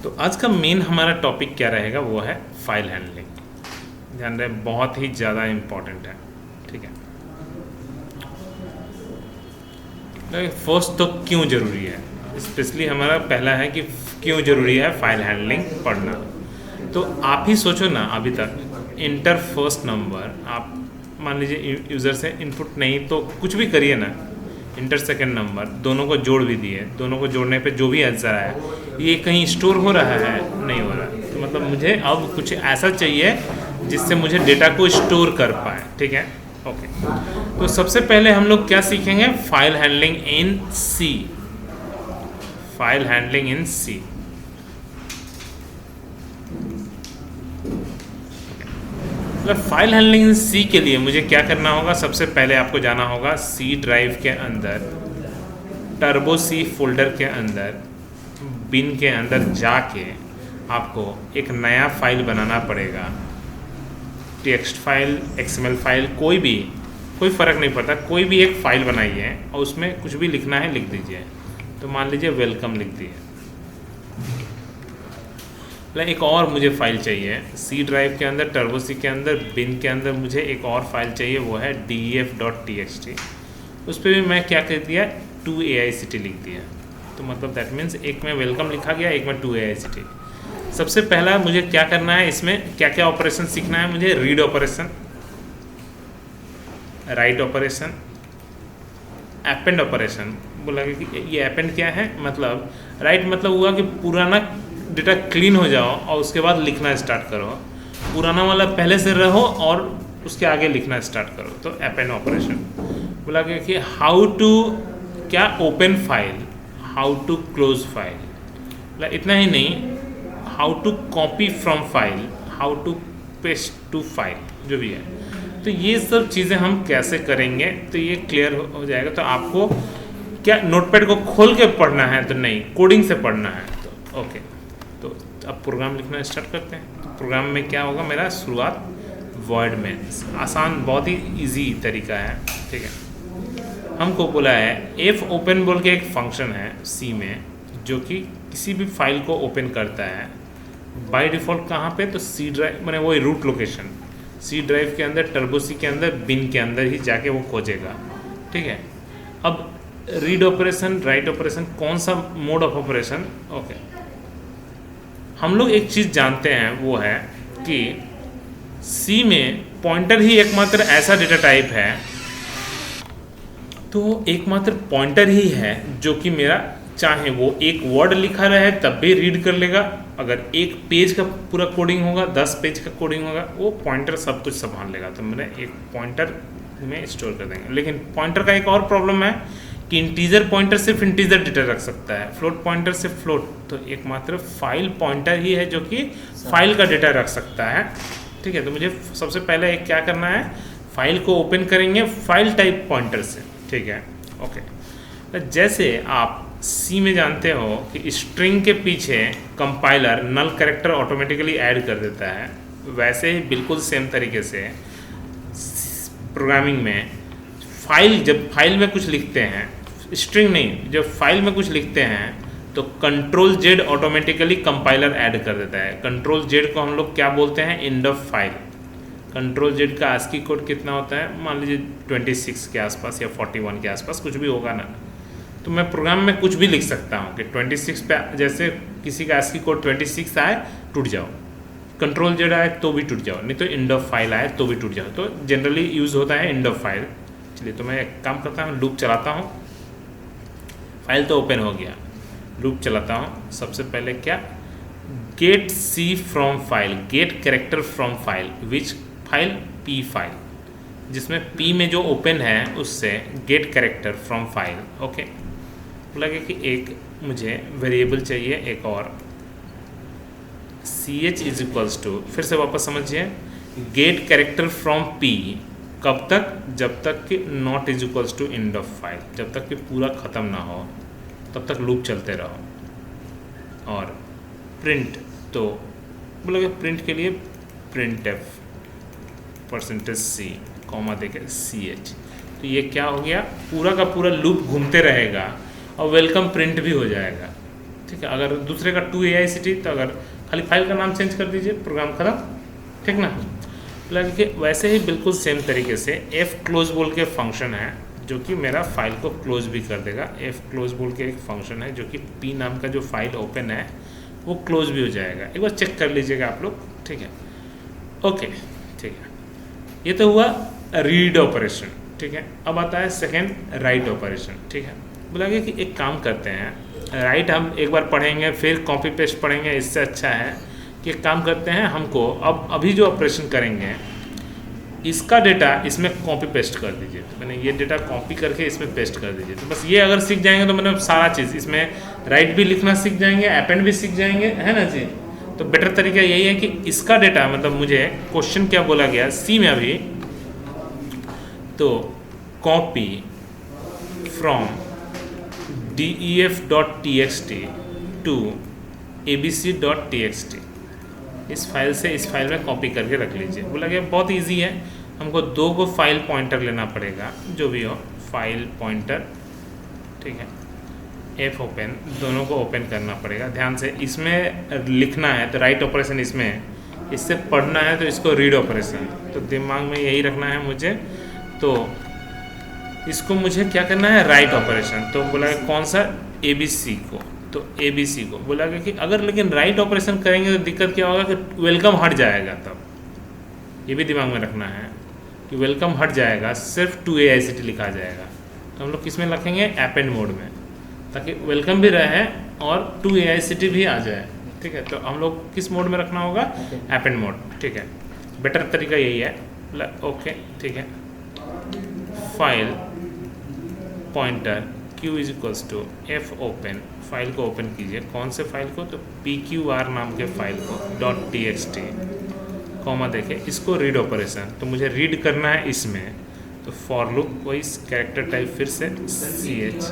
तो आज का मेन हमारा टॉपिक क्या रहेगा वो है फाइल हैंडलिंग। ध्यान रहे बहुत ही ज़्यादा इम्पॉर्टेंट है, ठीक है। फर्स्ट तो क्यों ज़रूरी है, स्पेशली हमारा पहला है कि क्यों ज़रूरी है फाइल हैंडलिंग पढ़ना। तो आप ही सोचो ना, अभी तक इंटर फर्स्ट नंबर आप मान लीजिए यूज़र से इनपुट नहीं तो कुछ भी करिए ना, इंटर सेकेंड नंबर दोनों को जोड़ भी दिए, दोनों को जोड़ने पे जो भी आंसर आया ये कहीं स्टोर हो रहा है, नहीं हो रहा। तो मतलब मुझे अब कुछ ऐसा चाहिए जिससे मुझे डेटा को स्टोर कर पाए, ठीक है। ओके, तो सबसे पहले हम लोग क्या सीखेंगे, file handling in C. File handling in C, मतलब फाइल हैंडलिंग इन सी के लिए मुझे क्या करना होगा, सबसे पहले आपको जाना होगा सी ड्राइव के अंदर, टर्बो सी फोल्डर के अंदर, बिन के अंदर जाके आपको एक नया फाइल बनाना पड़ेगा। टेक्स्ट फाइल, एक्सएमएल फाइल, कोई फ़र्क नहीं पड़ता, कोई भी एक फ़ाइल बनाइए और उसमें कुछ भी लिखना है लिख दीजिए। तो मान लीजिए वेलकम लिख दिए। एक और मुझे फाइल चाहिए सी ड्राइव के अंदर, टर्बो सी के अंदर, बिन के अंदर मुझे एक और फाइल चाहिए, वो है def.txt। उस पर भी मैं क्या कर दिया, 2AICT लिख दिया। तो मतलब दैट मीन्स एक में वेलकम लिखा गया, एक में 2AICT। सबसे पहला मुझे क्या करना है, इसमें क्या क्या ऑपरेशन सीखना है मुझे, read operation, write operation, append operation. बोला कि ये अपेंड क्या है, मतलब राइट मतलब हुआ कि पुराना डेटा क्लीन हो जाओ और उसके बाद लिखना स्टार्ट करो, पुराना वाला पहले से रहो और उसके आगे लिखना स्टार्ट करो, तो अपेंड ऑपरेशन। बोला कि हाउ टू क्या open file, how to close file, इतना ही नहीं, how to copy from file, how to paste to file, जो भी है। तो ये सब चीज़ें हम कैसे करेंगे तो ये क्लियर हो जाएगा। तो आपको क्या नोटपैड को खोल के पढ़ना है तो नहीं, कोडिंग से पढ़ना है। तो ओके, तो अब प्रोग्राम लिखना स्टार्ट करते हैं। तो प्रोग्राम में क्या होगा, मेरा शुरुआत वर्ड में, आसान बहुत ही इजी तरीका है, ठीक है। हमको बोला है एफ ओपन बोल के एक फंक्शन है सी में जो कि किसी भी फाइल को ओपन करता है बाय डिफ़ॉल्ट। कहाँ पे, तो सी ड्राइव, मैंने वही रूट लोकेशन सी ड्राइव के अंदर, टर्बो सी के अंदर, बिन के अंदर ही जाके वो खोजेगा, ठीक है। अब रीड ऑपरेशन, राइट ऑपरेशन, कौन सा मोड ऑफ ऑपरेशन, ओके। हम लोग एक चीज़ जानते हैं वो है कि सी में पॉइंटर ही एकमात्र ऐसा डेटा टाइप है, तो एकमात्र पॉइंटर ही है जो कि मेरा चाहे वो एक वर्ड लिखा रहे तब भी रीड कर लेगा, अगर एक पेज का पूरा कोडिंग होगा, 10 पेज का कोडिंग होगा, वो पॉइंटर सब कुछ संभाल लेगा। तो मैंने एक पॉइंटर में स्टोर कर देंगे। लेकिन पॉइंटर का एक और प्रॉब्लम है कि इंटीजर पॉइंटर सिर्फ इंटीजर डेटा रख सकता है, फ्लोट पॉइंटर सिर्फ फ्लोट। तो एकमात्र फाइल पॉइंटर ही है जो कि फाइल का डेटा रख सकता है, ठीक है। तो मुझे सबसे पहले एक क्या करना है, फाइल को ओपन करेंगे फाइल टाइप पॉइंटर से, ठीक है, ओके। तो जैसे आप सी में जानते हो कि स्ट्रिंग के पीछे compiler null character automatically add कर देता है, वैसे ही बिल्कुल सेम तरीके से प्रोग्रामिंग में जब फाइल में कुछ लिखते हैं, स्ट्रिंग नहीं, जब फाइल में कुछ लिखते हैं तो control Z automatically compiler add कर देता है। कंट्रोल जेड को हम लोग क्या बोलते हैं, and of file. Control Z का आस्की कोड कितना होता है, मान लीजिए 26 के आसपास या 41 के आसपास कुछ भी होगा ना। तो मैं प्रोग्राम में कुछ भी लिख सकता हूँ कि 26 पे, जैसे किसी का आस्की कोड 26 आए टूट जाओ, कंट्रोल जेड आए तो भी टूट जाओ, नहीं तो एंड ऑफ फाइल आए तो भी टूट जाओ। तो जनरली यूज़ होता है एंड ऑफ फाइल। चलिए, तो मैं एक काम करता हूँ, लूप चलाता हूँ। फाइल तो ओपन हो गया, लूप चलाता हूँ। सबसे पहले क्या, get c from file, get character from file, which file, p file, जिसमें पी में जो ओपन है उससे get character from file, okay. बोला कि एक मुझे वेरिएबल चाहिए एक और, ch इज इक्वल्स टू, फिर से वापस समझिए, गेट कैरेक्टर फ्रॉम पी, कब तक, जब तक कि not is equals to end of file, जब तक कि पूरा ख़त्म ना हो तब तक लूप चलते रहो। और प्रिंट, तो बोला कि प्रिंट के लिए प्रिंट एफ %c कॉमा देके ch। तो ये क्या हो गया, पूरा का पूरा लूप घूमते रहेगा और वेलकम प्रिंट भी हो जाएगा, ठीक है। अगर दूसरे का 2AICT तो अगर खाली फाइल का नाम चेंज कर दीजिए, प्रोग्राम खत्म, ठीक ना। लगे वैसे ही बिल्कुल सेम तरीके से एफ क्लोज बोल के फंक्शन है जो कि मेरा फाइल को क्लोज भी कर देगा। एफ क्लोज बोल के एक फंक्शन है जो कि पी नाम का जो फाइल ओपन है वो क्लोज भी हो जाएगा। एक बार चेक कर लीजिएगा आप लोग, ठीक है। ओके, ठीक है। ये तो हुआ रीड ऑपरेशन, ठीक है। अब आता है सेकेंड राइट ऑपरेशन, ठीक है। बोला गया कि एक काम करते हैं, राइट हम एक बार पढ़ेंगे फिर कॉपी पेस्ट पढ़ेंगे, इससे अच्छा है कि एक काम करते हैं, हमको अब अभी जो ऑपरेशन करेंगे इसका डेटा इसमें कॉपी पेस्ट कर दीजिए। तो मैंने ये डेटा कॉपी करके इसमें पेस्ट कर दीजिए। तो बस ये अगर सीख जाएंगे तो मैंने सारा चीज़ इसमें राइट भी लिखना सीख जाएंगे, अपेंड भी सीख जाएंगे, है ना जी। तो बेटर तरीका यही है कि इसका डेटा मतलब मुझे क्वेश्चन क्या बोला गया सी में अभी, तो copy from def.txt to abc.txt, इस फाइल से इस फाइल में कॉपी करके रख लीजिए। बोला गया बहुत इजी है, हमको 2 को फाइल पॉइंटर लेना पड़ेगा, जो भी हो फाइल पॉइंटर, ठीक है। एफ ओपन, दोनों को ओपन करना पड़ेगा। ध्यान से इसमें लिखना है तो राइट ऑपरेशन इसमें है, इससे पढ़ना है तो इसको रीड ऑपरेशन, तो दिमाग में यही रखना है मुझे। तो इसको मुझे क्या करना है, राइट ऑपरेशन। तो बोला कौन सा, ABC को, तो ABC को बोला गया कि अगर लेकिन राइट ऑपरेशन करेंगे तो दिक्कत क्या होगा कि वेलकम हट जाएगा। तब ये भी दिमाग में रखना है कि वेलकम हट जाएगा, सिर्फ 2AICT लिखा जाएगा। तो हम लोग किस में रखेंगे, अपेंड मोड में, ताकि वेलकम भी रहे और 2AICT भी आ जाए, ठीक है। तो हम लोग किस मोड में रखना होगा, अपेंड मोड, ठीक है। बेटर तरीका यही है। ओके, ठीक है। File pointer q is equals to f open, file को ओपन कीजिए। कौन से फाइल को, तो pqr नाम के फाइल को .txt, कॉमा देखे इसको रीड ऑपरेशन, तो मुझे रीड करना है इसमें। तो फॉर लूप वही कैरेक्टर टाइप फिर से ch,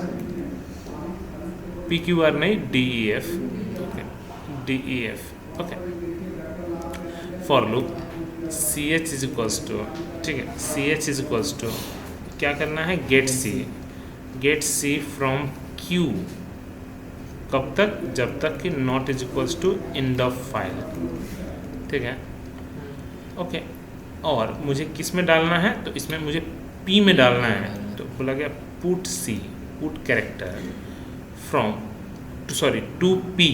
pqr नहीं def, okay def, okay. For loop ch is equals to, ठीक है, ch इज इक्वल्स टू क्या करना है, गेट सी फ्रॉम q, कब तक, जब तक कि not is equals to end of file, ठीक है, ओके। और मुझे किस में डालना है, तो इसमें मुझे p में डालना है। तो बोला गया put c, put character from to p,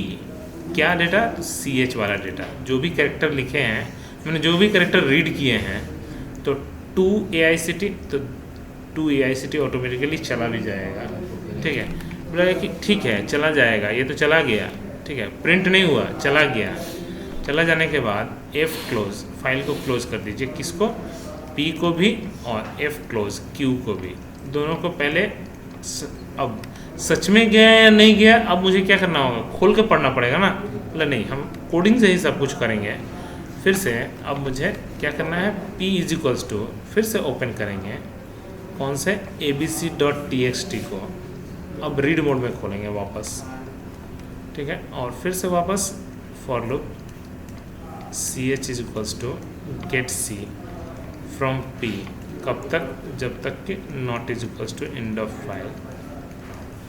क्या डेटा, तो ch वाला डेटा, जो भी कैरेक्टर लिखे हैं मैंने, जो भी कैरेक्टर रीड किए हैं, तो 2AICT, तो 2AICT ऑटोमेटिकली चला भी जाएगा, ठीक है। बोला कि ठीक है चला जाएगा, ये तो चला गया, ठीक है, प्रिंट नहीं हुआ, चला गया। चला जाने के बाद एफ क्लोज, फाइल को क्लोज कर दीजिए, किसको, P को भी और एफ क्लोज Q को भी, दोनों को पहले। अब सच में गया या नहीं गया, अब मुझे क्या करना होगा, खोल के पढ़ना पड़ेगा ना। बोला नहीं, हम कोडिंग से ही सब कुछ करेंगे। फिर से अब मुझे क्या करना है, P इज इक्वल्स टू, फिर से ओपन करेंगे कौन से, abc.txt को, अब रीड मोड में खोलेंगे वापस, ठीक है। और फिर से वापस for loop ch is equals to get c from p, कब तक, जब तक कि not is equals to end of file.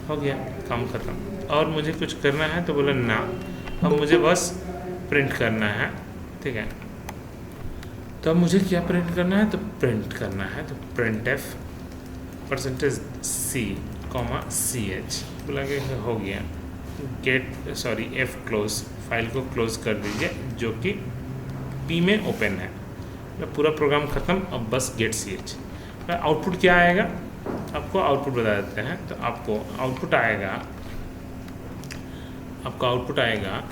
हो गया, काम खत्म। और मुझे कुछ करना है, तो बोला ना, अब मुझे बस प्रिंट करना है, ठीक है। तो अब मुझे क्या प्रिंट करना है, तो प्रिंट करना है, तो printf %c, ch, बोला कि हो गया, एफ क्लोज, फाइल को क्लोज कर दीजिए जो कि p में ओपन है। पूरा प्रोग्राम ख़त्म, अब बस गेट ch। आउटपुट क्या आएगा, आपको आउटपुट बता देते हैं। तो आपको आउटपुट आएगा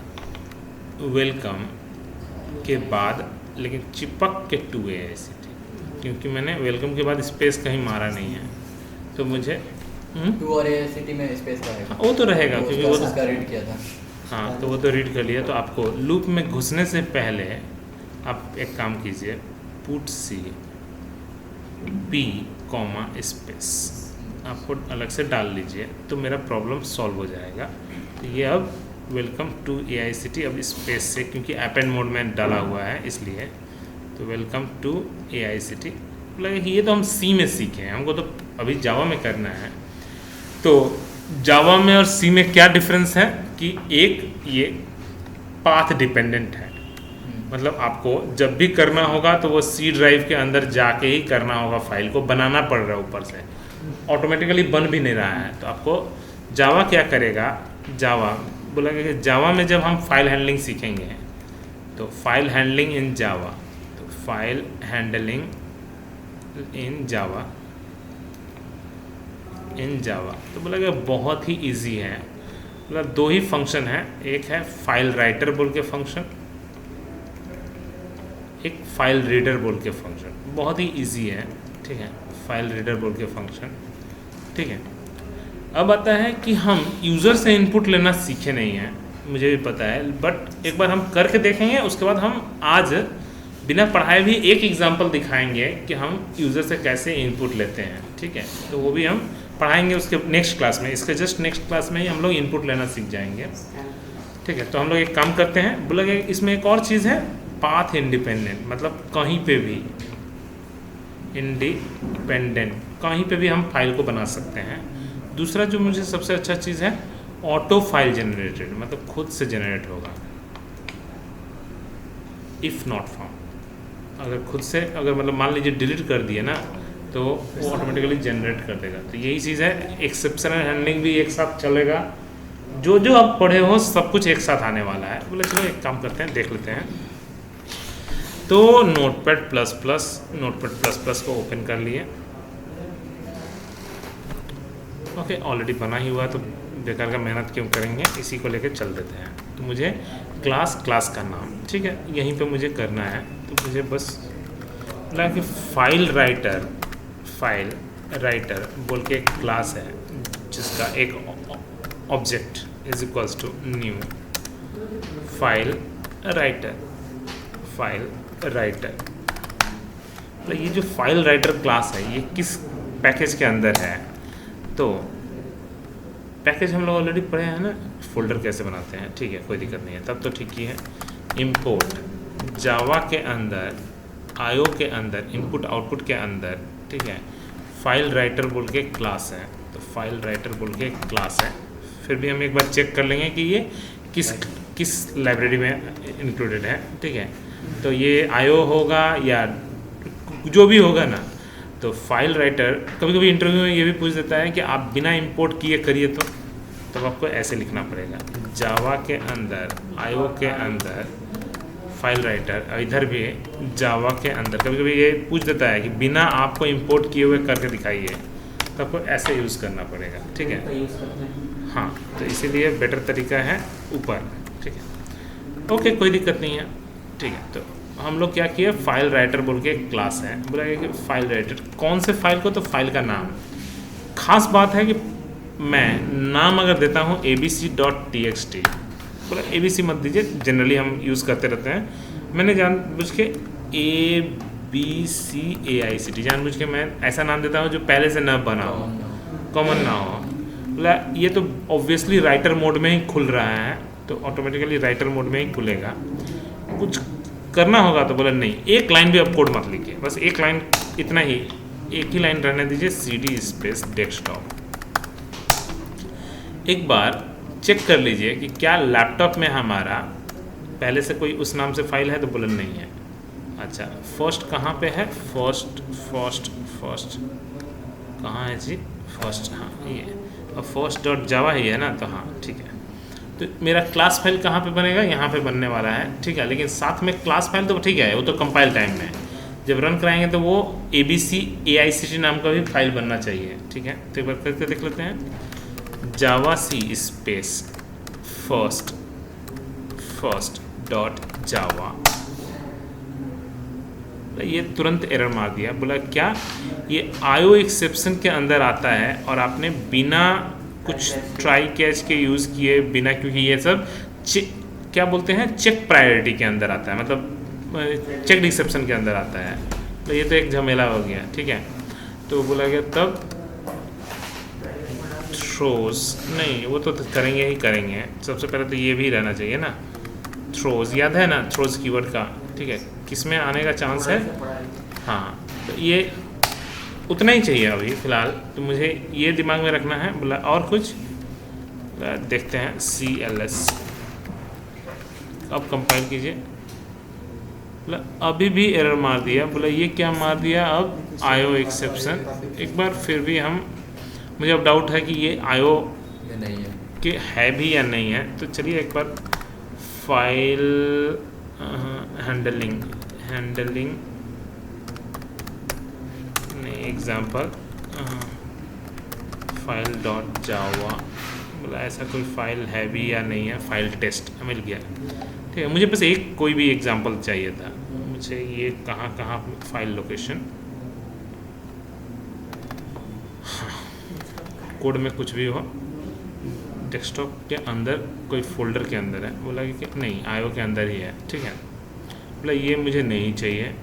वेलकम के बाद, लेकिन चिपक के 2AICT, क्योंकि मैंने वेलकम के बाद स्पेस कहीं मारा नहीं है, तो मुझे 2 और AICT में स्पेस रहेगा। वो तो रहेगा, क्योंकि वो उसका रीड किया था। हाँ, तो वो तो रीड कर लिया। तो आपको लूप में घुसने से पहले आप एक काम कीजिए, पुट c p स्पेस, आपको अलग से डाल लीजिए, तो मेरा प्रॉब्लम सॉल्व हो जाएगा। तो ये अब वेलकम टू AICT, अब स्पेस से, क्योंकि अपेंड मोड में डाला हुआ है इसलिए, तो वेलकम टू AICT। लगे कि ये तो हम C में सीखे हैं, हमको तो अभी जावा में करना है। तो जावा में और C में क्या डिफरेंस है, कि एक ये पाथ डिपेंडेंट है, मतलब आपको जब भी करना होगा तो वो सी ड्राइव के अंदर जाके ही करना होगा, फाइल को बनाना पड़ रहा है ऊपर से, ऑटोमेटिकली बन भी नहीं रहा है। तो आपको जावा क्या करेगा, जावा बोला कि जावा में जब हम फाइल हैंडलिंग सीखेंगे तो फाइल हैंडलिंग इन जावा, तो फाइल हैंडलिंग इन जावा तो बोला कि बहुत ही इजी है। मतलब दो ही फंक्शन है, एक है फाइल राइटर बोल के फंक्शन, एक फाइल रीडर बोल के फंक्शन, बहुत ही इजी है, ठीक है, फाइल रीडर बोल के फंक्शन, ठीक है। अब आता है कि हम यूज़र से इनपुट लेना सीखे नहीं हैं, मुझे भी पता है, बट एक बार हम करके देखेंगे, उसके बाद हम आज बिना पढ़ाए भी एक एग्जांपल दिखाएंगे कि हम यूज़र से कैसे इनपुट लेते हैं, ठीक है। तो वो भी हम पढ़ाएंगे उसके नेक्स्ट क्लास में, इसके जस्ट नेक्स्ट क्लास में ही हम लोग इनपुट लेना सीख जाएंगे, ठीक है। तो हम लोग एक काम करते हैं, बोला कि इसमें एक और चीज़ है पाथ इंडिपेंडेंट, मतलब कहीं पे भी इंडिपेंडेंट, कहीं पे भी हम फाइल को बना सकते हैं। दूसरा जो मुझे सबसे अच्छा चीज़ है ऑटो फाइल जनरेटेड, मतलब खुद से जनरेट होगा, इफ़ नॉट फाउंड, अगर खुद से अगर मतलब मान लीजिए डिलीट कर दिए ना तो वो ऑटोमेटिकली जनरेट कर देगा। तो यही चीज़ है, एक्सेप्शनल हैंडलिंग भी एक साथ चलेगा, जो जो आप पढ़े हो सब कुछ एक साथ आने वाला है। बोले चलो एक काम करते हैं, देख लेते हैं। तो नोटपैड प्लस प्लस को ओपन कर लिए, ओके, ऑलरेडी बना ही हुआ है तो बेकार का मेहनत क्यों करेंगे, इसी को लेके चल देते हैं। तो मुझे क्लास का नाम, ठीक है, यहीं पे मुझे करना है। तो मुझे बस बोला कि फाइल राइटर बोल के एक क्लास है जिसका एक object is equals to new file writer. तो ये जो फाइल राइटर क्लास है ये किस पैकेज के अंदर है, तो पैकेज हम लोग ऑलरेडी पढ़े हैं ना, फोल्डर कैसे बनाते हैं, ठीक है, कोई दिक्कत नहीं है, तब तो ठीक ही है। इंपोर्ट जावा के अंदर आईओ के अंदर इनपुट आउटपुट के अंदर, ठीक है, फाइल राइटर बोल के क्लास है, तो फाइल राइटर बोल के क्लास है। फिर भी हम एक बार चेक कर लेंगे कि ये किस लाइब्रेरी में इंक्लूडेड है, ठीक है। तो ये आईओ होगा या जो भी होगा ना, तो फाइल राइटर कभी कभी इंटरव्यू में ये भी पूछ देता है कि आप बिना इंपोर्ट किए करिए, तो तब आपको ऐसे लिखना पड़ेगा, जावा के अंदर आईओ के अंदर फाइल राइटर, इधर भी जावा के अंदर। कभी कभी ये पूछ देता है कि बिना आपको इंपोर्ट किए हुए करके दिखाइए, तो आपको ऐसे यूज़ करना पड़ेगा, ठीक है। हाँ, तो इसीलिए बेटर तरीका है ऊपर, ठीक है, ओके, कोई दिक्कत नहीं है, ठीक है। तो हम लोग क्या किए, फाइल राइटर बोल के एक क्लास है, बोला कि फाइल राइटर कौन से फाइल को, तो फाइल का नाम। खास बात है कि मैं नाम अगर देता हूँ abc.txt, बोला abc मत दीजिए, जनरली हम यूज़ करते रहते हैं, मैंने जानबूझ के abcaict जानबूझ के मैं ऐसा नाम देता हूँ जो पहले से न बना हो, कॉमन ना हो। बोला ये तो ऑब्वियसली राइटर मोड में ही खुल रहा है, तो ऑटोमेटिकली राइटर मोड में ही खुलेगा। कुछ करना होगा तो बोला नहीं, एक लाइन भी आप कोड मत लिखिए, बस एक लाइन, इतना ही, एक ही लाइन रहने दीजिए, cd स्पेस डेस्कटॉप। एक बार चेक कर लीजिए कि क्या लैपटॉप में हमारा पहले से कोई उस नाम से फाइल है, तो बोला नहीं है। अच्छा, फर्स्ट कहाँ पे है, फर्स्ट कहाँ है जी, फर्स्ट, हाँ ये, और first.java ही है ना, तो हाँ ठीक है। तो मेरा क्लास फाइल कहाँ पे बनेगा, यहाँ पे बनने वाला है, ठीक है। लेकिन साथ में क्लास फाइल तो ठीक है, वो तो कंपाइल टाइम में जब रन कराएंगे तो वो abc नाम का भी फाइल बनना चाहिए, ठीक है। तो एक बार करके देख लेते हैं, जावा सी स्पेस फर्स्ट डॉट जावा, ये तुरंत एरर मार दिया। बोला क्या, ये आईओ एक्सेप्शन के अंदर आता है और आपने बिना कुछ ट्राई कैच के यूज़ किए बिना, क्योंकि ये सब क्या बोलते हैं, चेक प्रायोरिटी के अंदर आता है, मतलब चेक एक्सेप्शन के अंदर आता है। तो ये तो एक झमेला हो गया, ठीक है। तो बोला गया तब थ्रोज नहीं, वो तो करेंगे ही करेंगे, सबसे पहले तो ये भी रहना चाहिए ना, थ्रोज, याद है ना थ्रोज कीवर्ड का, ठीक है, किस में आने का चांस है, हाँ, तो ये उतना ही चाहिए अभी फ़िलहाल। तो मुझे ये दिमाग में रखना है। बोला और कुछ, देखते हैं CLS, अब कंपाइल कीजिए। बोला अभी भी एरर मार दिया। बोला ये क्या मार दिया? अब IO एक्सेप्शन। एक बार फिर भी मुझे अब डाउट है कि ये IO ये नहीं है। कि है भी या नहीं है। तो चलिए एक बार फाइल हैंडलिंग नहीं, एग्जाम्पल फाइल डॉट जावा। बोला ऐसा कोई फाइल है भी या नहीं है? फाइल टेस्ट मिल गया। ठीक है, मुझे बस एक कोई भी एग्जाम्पल चाहिए था। मुझे ये कहाँ फाइल लोकेशन, कोड में कुछ भी हो, डेस्कटॉप के अंदर कोई फोल्डर के अंदर है। बोला कि नहीं, IO के अंदर ही है। ठीक है, बोला ये मुझे नहीं चाहिए।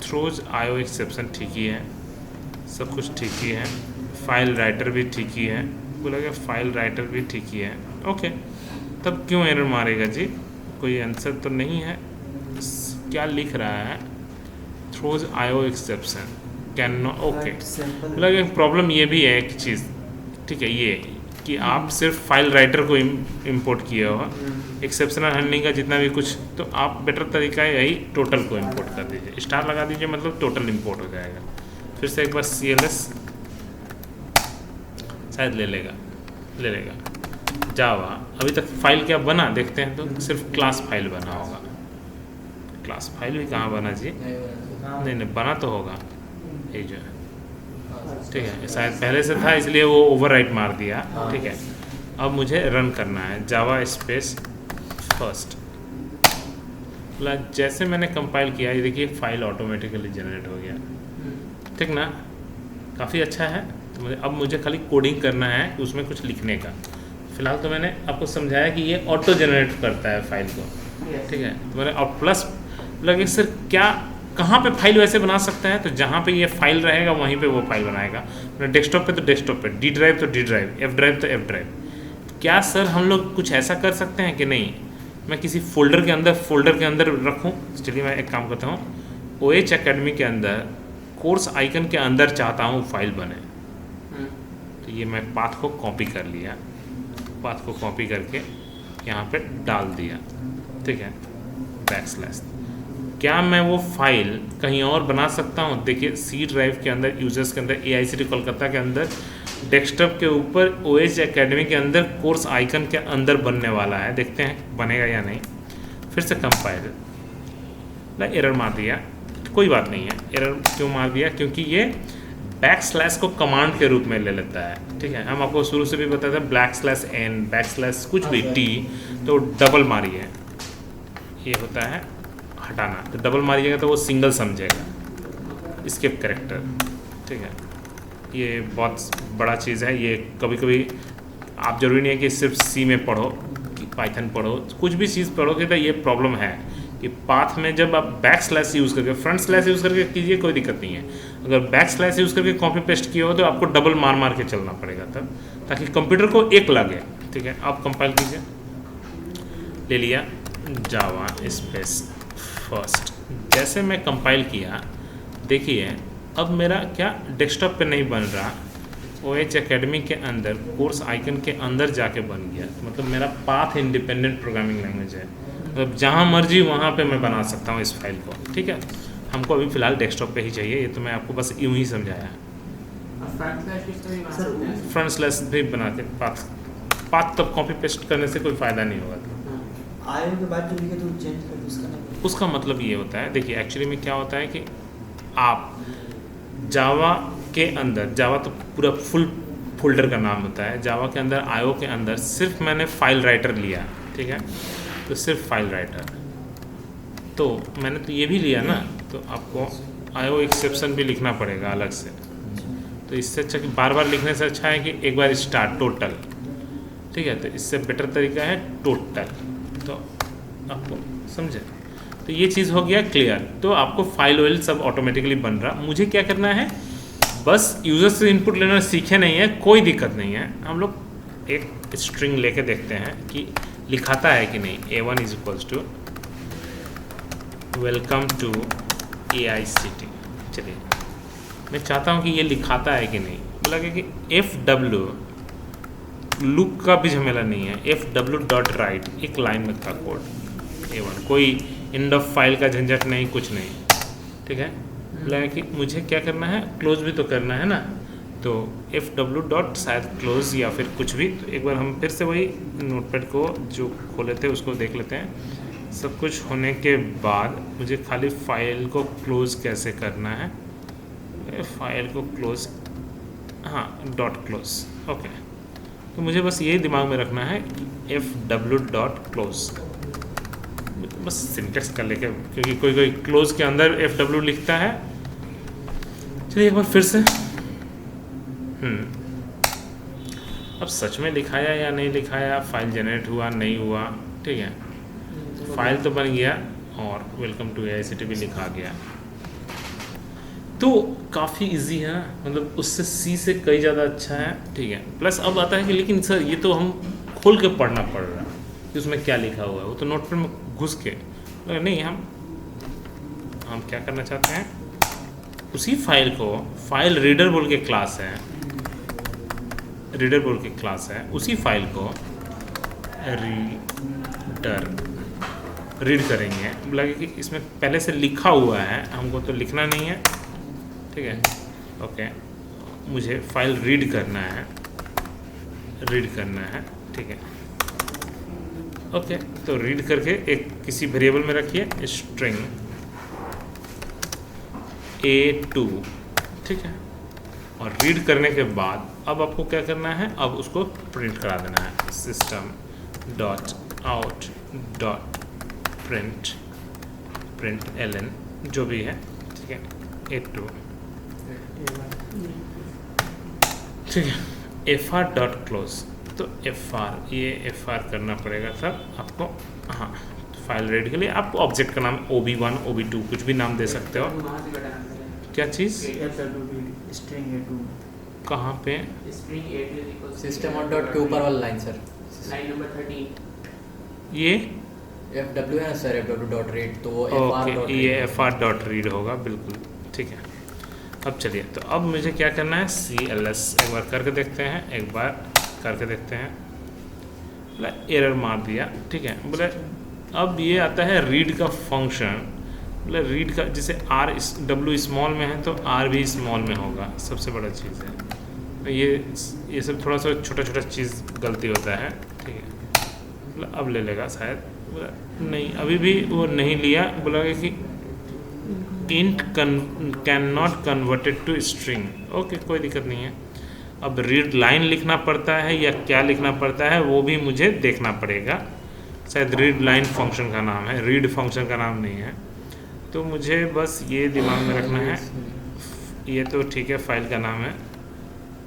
थ्रोज IO एक्सेप्शन ठीक ही है, सब कुछ ठीक ही है, फाइल राइटर भी ठीक ही है। बोला कि फाइल राइटर भी ठीक ही है। ओके, तब क्यों एरर मारेगा जी? कोई आंसर तो नहीं है। क्या लिख रहा है? Throws IO exception can not. Okay, बोला कि प्रॉब्लम ये भी है एक चीज़। ठीक है, ये कि आप सिर्फ फाइल राइटर को इंपोर्ट किए हो, एक्सेप्शनल हैंडलिंग का जितना भी कुछ, तो आप बेटर तरीका है यही टोटल को इंपोर्ट कर दीजिए, स्टार लगा दीजिए, मतलब टोटल इंपोर्ट हो जाएगा। फिर से एक बार CLS शायद ले लेगा। जावा अभी तक फाइल क्या बना देखते हैं, तो सिर्फ क्लास फाइल बना होगा। क्लास फाइल भी कहाँ बना जी? नहीं, बना तो होगा ये जो है। ठीक है, शायद पहले से था इसलिए वो ओवरराइट मार दिया। ठीक है, अब मुझे रन करना है जावा स्पेस फर्स्ट। जैसे मैंने कंपाइल किया, ये देखिए फाइल ऑटोमेटिकली जनरेट हो गया। ठीक ना, काफ़ी अच्छा है। तो अब मुझे खाली कोडिंग करना है उसमें कुछ लिखने का। फिलहाल तो मैंने आपको समझाया कि ये ऑटो जनरेट करता है फाइल को। ठीक है, तो मैंने और प्लस लगे सर क्या कहाँ पे फाइल वैसे बना सकता है? तो जहाँ पे ये फाइल रहेगा वहीं पे वो फाइल बनाएगा। डेस्कटॉप पे तो डेस्कटॉप पे, डी ड्राइव तो डी ड्राइव, एफ ड्राइव तो एफ ड्राइव। क्या सर हम लोग कुछ ऐसा कर सकते हैं कि नहीं, मैं किसी फोल्डर के अंदर रखूँ? चलिए मैं एक काम करता हूँ, OH एकेडमी के अंदर कोर्स आइकन के अंदर चाहता हूँ फाइल बने। तो ये मैं पाथ को कॉपी कर लिया, पाथ को कॉपी करके यहाँ पे डाल दिया। ठीक है, बैकस्लैश। क्या मैं वो फाइल कहीं और बना सकता हूँ? देखिए C ड्राइव के अंदर, यूजर्स के अंदर, AICT कोलकाता के अंदर, डेस्कटॉप के ऊपर OH एकेडमी के अंदर कोर्स आइकन के अंदर बनने वाला है। देखते हैं बनेगा या नहीं। फिर से कंपाइल, एरर मार दिया। कोई बात नहीं है, एरर क्यों मार दिया? क्योंकि ये बैकस्लैश को कमांड के रूप में ले लेता है। ठीक है, हम आपको शुरू से भी बताते हैं /n बैकस्लैश कुछ भी T, तो डबल मारिए, ये होता है हटाना। तो डबल मारिएगा तो वो सिंगल समझेगा, स्किप कैरेक्टर। ठीक है, ये बहुत बड़ा चीज़ है। ये कभी कभी आप जरूरी नहीं है कि सिर्फ C में पढ़ो कि पाइथन पढ़ो, कुछ भी चीज़ पढ़ोगे तो ये प्रॉब्लम है कि पाथ में जब आप बैकस्लैश यूज़ करके, फ्रंट स्लैश यूज़ करके कीजिए कोई दिक्कत नहीं है। अगर बैकस्लैश यूज़ करके कॉपी पेस्ट किए हो तो आपको डबल मार के चलना पड़ेगा तब, ताकि कंप्यूटर को एक लगे। ठीक है, आप कंपाइल कीजिए। ले लिया जावा स्पेस फर्स्ट। जैसे मैं कंपाइल किया, देखिए अब मेरा क्या डेस्कटॉप पे नहीं बन रहा, OH एकेडमी के अंदर कोर्स आइकन के अंदर जाके बन गया। मतलब मेरा पाथ इंडिपेंडेंट प्रोग्रामिंग लैंग्वेज है, मतलब जहाँ मर्जी वहाँ पे मैं बना सकता हूँ इस फाइल को। ठीक है, हमको अभी फ़िलहाल डेस्कटॉप पे ही चाहिए। ये तो मैं आपको बस यूँ ही समझाया। फ्रंट स्लैश भी बनाते पाथ तब कॉपी पेस्ट करने से कोई फ़ायदा नहीं होगा। आयो के बाद जो लिखे तो चेंज कर दो उसका नाम। उसका मतलब ये होता है, देखिए एक्चुअली में क्या होता है कि आप जावा के अंदर, जावा तो पूरा फुल फोल्डर का नाम होता है, जावा के अंदर IO के अंदर सिर्फ मैंने फाइल राइटर लिया। ठीक है, तो सिर्फ फाइल राइटर, तो मैंने तो ये भी लिया ना, तो आपको IO एक्सेप्शन भी लिखना पड़ेगा अलग से। तो इससे अच्छा कि बार बार लिखने से अच्छा है कि एक बार स्टार्ट टोटल। ठीक है, तो इससे बेटर तरीका है टोटल। तो आपको समझे, तो ये चीज़ हो गया क्लियर। तो आपको फाइल वाइल सब ऑटोमेटिकली बन रहा। मुझे क्या करना है, बस यूज़र से इनपुट लेना सीखे नहीं है, कोई दिक्कत नहीं है। हम लोग एक स्ट्रिंग लेके देखते हैं कि लिखाता है कि नहीं। A1 = welcome to AICT। चलिए, मैं चाहता हूँ कि ये लिखाता है कि नहीं। बोला कि FW लूप का भी झमेला नहीं है। fw.write एक लाइन में था कोड A1, कोई एंड ऑफ फाइल का झंझट नहीं, कुछ नहीं, ठीक है। बोला कि मुझे क्या करना है, क्लोज भी तो करना है ना, तो fw डॉट शायद क्लोज या फिर कुछ भी। तो एक बार हम फिर से वही नोटपैड को जो खोले थे उसको देख लेते हैं। सब कुछ होने के बाद मुझे खाली फाइल को क्लोज कैसे करना है, फाइल को क्लोज, हाँ डॉट क्लोज, ओके। तो मुझे बस ये दिमाग में रखना है कि fw डॉट क्लोज, बस सिंटेक्स कर लेके, क्योंकि कोई कोई क्लोज के अंदर fw लिखता है। चलिए एक बार फिर से, अब सच में लिखाया या नहीं लिखाया, फाइल जनरेट हुआ नहीं हुआ, ठीक है, फाइल तो बन गया और वेलकम टू AICTE भी लिखा गया। तो काफ़ी इजी है, मतलब उससे सी से कई ज़्यादा अच्छा है, ठीक है। प्लस अब आता है कि लेकिन सर ये तो हम खोल के पढ़ना पड़ रहा है कि उसमें क्या लिखा हुआ है, वो तो नोटपैड में घुस के नहीं। हम क्या करना चाहते हैं, उसी फाइल को, फाइल रीडर बोल के क्लास है, रीडर बोल के क्लास है, उसी फाइल को रीड करेंगे। बोला कि इसमें पहले से लिखा हुआ है, हमको तो लिखना नहीं है, ठीक है, ओके। मुझे फाइल रीड करना है, ठीक है, ओके। तो रीड करके एक किसी वेरिएबल में रखिए, स्ट्रिंग A2, ठीक है। और रीड करने के बाद अब आपको क्या करना है, अब उसको प्रिंट करा देना है, system dot out dot print ln जो भी है, ठीक है, A2, ठीक है, fr डॉट क्लोज। तो fr, ये fr करना पड़ेगा तब आपको, हाँ। फाइल रीड के लिए आप ऑब्जेक्ट का नाम OB1 OB2 कुछ भी नाम दे सकते हो। क्या चीज़, स्ट्रिंग A2 कहाँ पे, स्ट्रिंग A2 सिस्टम और डॉट के ऊपर वाला लाइन सर, लाइन नंबर 13। ये fw है ना सर, fw डॉट रीड, तो वो ओके, ये fr डॉट रीड होगा, बिल्कुल ठीक है। अब चलिए, तो अब मुझे क्या करना है, CLS एक बार करके देखते हैं, एक बार करके देखते हैं। बोला एरर मार दिया, ठीक है। बोले अब ये आता है रीड का फंक्शन, बोले रीड का, जैसे W स्मॉल में है तो R भी स्मॉल में होगा, सबसे बड़ा चीज़ है। तो ये सब थोड़ा सा छोटा छोटा चीज़ गलती होता है, ठीक है। बोला अब ले लेगा शायद, बोला नहीं अभी भी वो नहीं लिया, बोला कि int can not converted to string, okay कोई दिक्कत नहीं है। अब रीड लाइन लिखना पड़ता है या क्या लिखना पड़ता है वो भी मुझे देखना पड़ेगा, शायद रीड लाइन फंक्शन का नाम है, रीड फंक्शन का नाम नहीं है। तो मुझे बस ये दिमाग में रखना है, ये तो ठीक है फाइल का नाम है।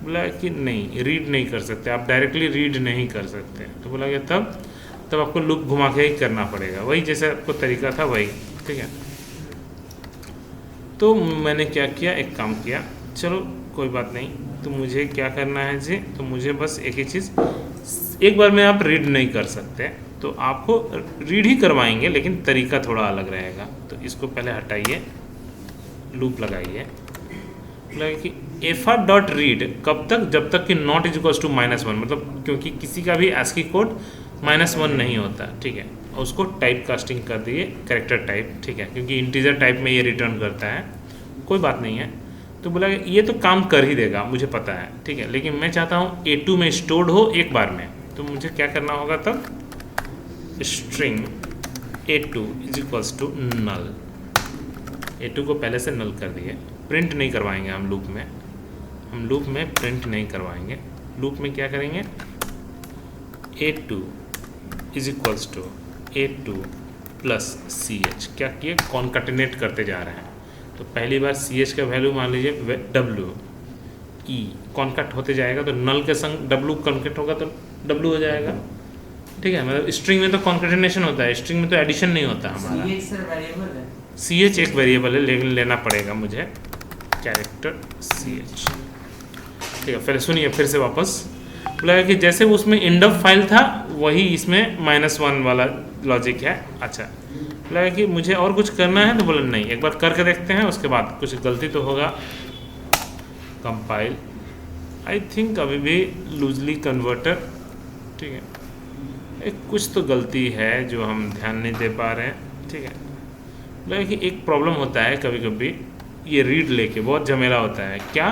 बोला कि नहीं रीड नहीं कर सकते आप, डायरेक्टली रीड नहीं कर सकते। तो बोला कि तब आपको लूप घुमा के ही करना पड़ेगा, वही जैसे आपको तरीका था वही, ठीक है। तो मैंने क्या किया, एक काम किया, चलो कोई बात नहीं। तो मुझे क्या करना है जी, तो मुझे बस एक ही चीज़, एक बार में आप रीड नहीं कर सकते, तो आपको रीड ही करवाएंगे लेकिन तरीका थोड़ा अलग रहेगा। तो इसको पहले हटाइए, लूप लगाइए, कि fr डॉट रीड कब तक, जब तक कि नॉट इज इक्वल्स टू -1, मतलब क्योंकि किसी का भी ASCII कोड -1 नहीं होता, ठीक है। और उसको टाइप कास्टिंग कर दिए कैरेक्टर टाइप, ठीक है, क्योंकि इंटीजर टाइप में ये रिटर्न करता है, कोई बात नहीं है। तो बोला ये तो काम कर ही देगा मुझे पता है, ठीक है, लेकिन मैं चाहता हूँ A2 में स्टोर्ड हो एक बार में। तो मुझे क्या करना होगा तब, string A2 is equals to null, A2 को पहले से नल कर दिए, प्रिंट नहीं करवाएंगे हम लूप में प्रिंट नहीं करवाएंगे। लूप में क्या करेंगे, A2 is equals to A2 plus CH, क्या किए, कॉन्कैटिनेट करते जा रहे हैं। तो पहली बार CH का वैल्यू मान लीजिए W, E कॉन्कैट होते जाएगा, तो नल के संग W कॉन्कैट होगा तो W हो जाएगा, ठीक है। मतलब स्ट्रिंग में तो कॉन्कैटिनेशन होता है, स्ट्रिंग में तो एडिशन नहीं होता हमारा। CH एक वेरिएबल है, लेकिन लेना पड़ेगा मुझे कैरेक्टर CH, ठीक है। फिर सुनिए फिर से वापस, बोला कि जैसे उसमें एंड ऑफ फाइल था वही इसमें -1 वाला लॉजिक है। अच्छा, बोला कि मुझे और कुछ करना है, तो बोला नहीं, एक बार करके देखते हैं, उसके बाद कुछ गलती तो होगा। कंपाइल, आई थिंक अभी भी लूजली कन्वर्टर ठीक है, एक कुछ तो गलती है जो हम ध्यान नहीं दे पा रहे हैं। ठीक है, लगे कि एक प्रॉब्लम होता है कभी कभी ये रीड लेके बहुत झमेला होता है। क्या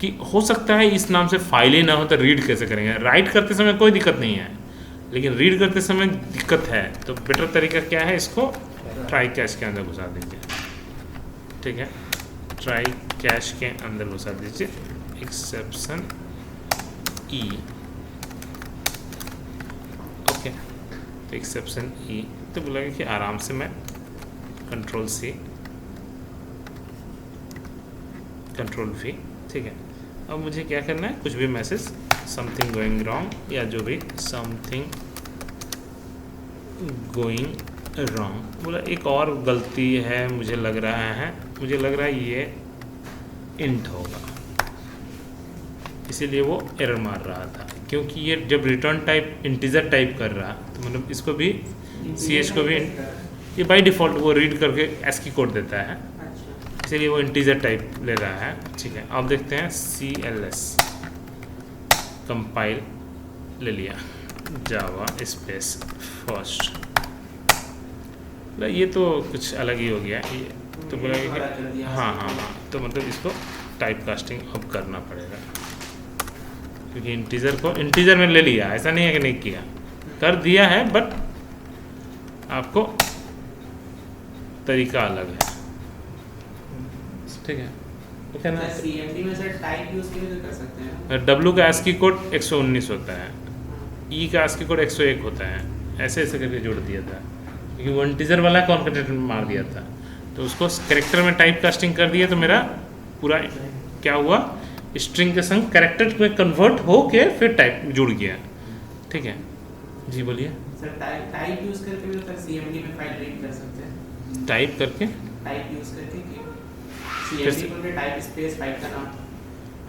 कि हो सकता है इस नाम से फाइल ही ना हो तो रीड कैसे करेंगे। राइट करते समय कोई दिक्कत नहीं है, लेकिन रीड करते समय दिक्कत है। तो बेटर तरीका क्या है, इसको ट्राई कैश के अंदर घुसा दीजिए। ठीक है, ट्राई कैश के अंदर घुसा दीजिए एक्सेप्शन ई। ओके, तो एक्सेप्शन ई तो बोलेगा कि आराम से मैं कंट्रोल सी कंट्रोल वी। ठीक है, अब मुझे क्या करना है, कुछ भी मैसेज समथिंग गोइंग रॉन्ग या जो भी समथिंग गोइंग रॉन्ग बोला। एक और गलती है मुझे लग रहा है, ये इंट होगा, इसीलिए वो एरर मार रहा था। क्योंकि ये जब रिटर्न टाइप इंटीजर टाइप कर रहा तो मतलब इसको भी सी एच को भी ये बाय डिफ़ॉल्ट वो रीड करके एस की कोड देता है, अच्छा, इसीलिए वो इंटीजर टाइप ले रहा है। ठीक है, अब देखते हैं CLS कंपाइल ले लिया जावा स्पेस फर्स्ट। ये तो कुछ अलग ही हो गया ये, तो बोला कि हाँ, तो मतलब इसको टाइप कास्टिंग अब करना पड़ेगा, क्योंकि इंटीजर में ले लिया, ऐसा नहीं है कि नहीं किया, कर दिया है, बट आपको तरीका अलग है। ठीक है, ओके ना। CMD में सर टाइप यूज कैसे कर सकते हैं? W का ASCII कोड 119 होता है, E का ASCII कोड 101 होता है, ऐसे करके जोड़ दिया था, क्योंकि वो इंटीजर वाला कॉन्केटेनेट में मार दिया था, तो उसको कैरेक्टर में टाइप कास्टिंग कर दिया, तो मेरा पूरा क्या हुआ, स्ट्रिंग के संग कैरेक्टर में कन्वर्ट हो के फिर टाइप जुड़ गया। ठीक है जी, बोलिए सर टाइप यूज करके भी तो CMD में फाइल रीड कर सकते हैं। टाइप करके, टाइप यूज करके कि फिर से- CMD में टाइप स्पेस फाइल का नाम।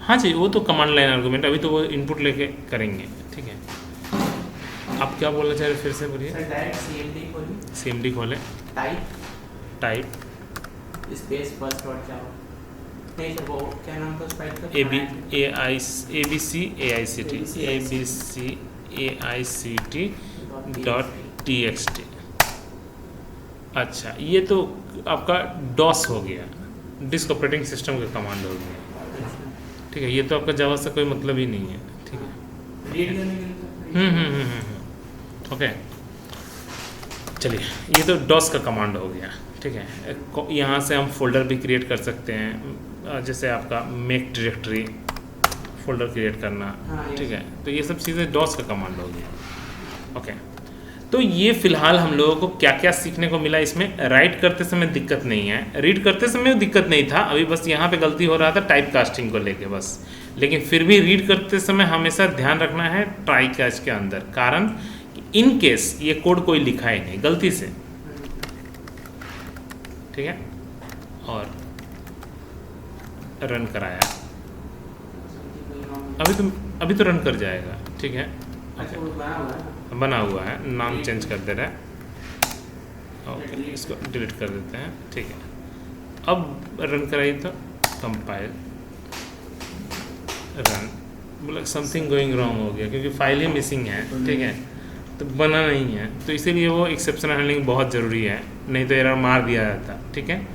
हाँ जी, वो तो कमांड लाइन आर्गुमेंट, अभी तो वो इनपुट लेके करेंगे। ठीक है, आप क्या बोलना चाह रहे हैं, फिर से बोलिए। सर डायरेक्ट CMD खोलिए, CMD खोलें, टाइप स्पेस फर्स्ट डॉट जावा, नहीं सर वो क्या नाम था उस फाइल का? abc.aict अच्छा, ये तो आपका डॉस हो गया, डिस्क ऑपरेटिंग सिस्टम का कमांड हो गया। ठीक है, ये तो आपका जावा से कोई मतलब ही नहीं है। ठीक है, रीड करने के लिए ओके, चलिए, ये तो डॉस का कमांड हो गया। ठीक है, यहाँ से हम फोल्डर भी क्रिएट कर सकते हैं, जैसे आपका मेक डायरेक्टरी फोल्डर क्रिएट करना। हाँ, ठीक है, तो ये सब चीज़ें डॉस का कमांड हो गया। ओके, तो ये फिलहाल हम लोगों को क्या क्या सीखने को मिला इसमें। राइट करते समय दिक्कत नहीं है, रीड करते समय दिक्कत नहीं था, अभी बस यहाँ पे गलती हो रहा था टाइप कास्टिंग को लेके बस। लेकिन फिर भी रीड करते समय हमेशा ध्यान रखना है ट्राई कैच के अंदर, कारण इन केस ये कोड कोई लिखा ही नहीं गलती से। ठीक है, और रन कराया, अभी तो रन कर जाएगा। ठीक है, बना हुआ है, नाम चेंज कर दे रहा है। ओके, इसको डिलीट कर देते हैं। ठीक है, अब रन कराइए तो कंपाइल रन, बोला समथिंग गोइंग रॉन्ग हो गया, क्योंकि फाइल ही मिसिंग है। ठीक है, तो बना नहीं है, तो इसीलिए वो एक्सेप्शन हैंडलिंग बहुत ज़रूरी है, नहीं तो एरर मार दिया जाता। ठीक है,